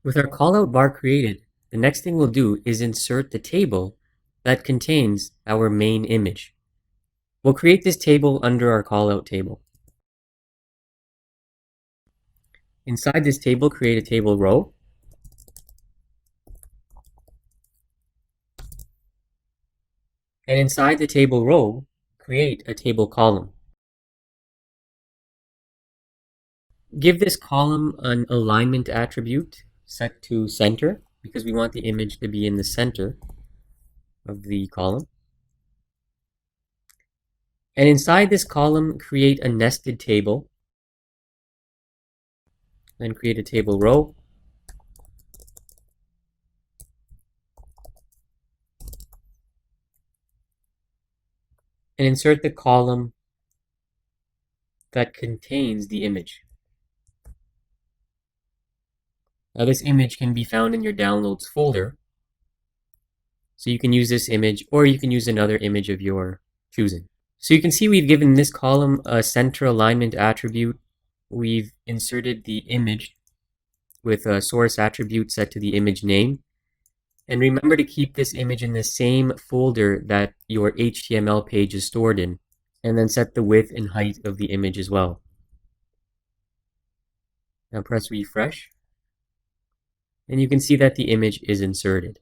With our callout bar created, the next thing we'll do is insert the table that contains our main image. We'll create this table under our callout table. Inside this table, create a table row. And inside the table row, create a table column. Give this column an alignment attribute set to center because we want the image to be in the center of the column. And inside this column, create a nested table. Then create a table row. And insert the column that contains the image. Now this image can be found in your downloads folder. So you can use this image or you can use another image of your choosing. So you can see we've given this column a center alignment attribute. We've inserted the image with a source attribute set to the image name. And remember to keep this image in the same folder that your HTML page is stored in, and then set the width and height of the image as well. Now press refresh, and you can see that the image is inserted.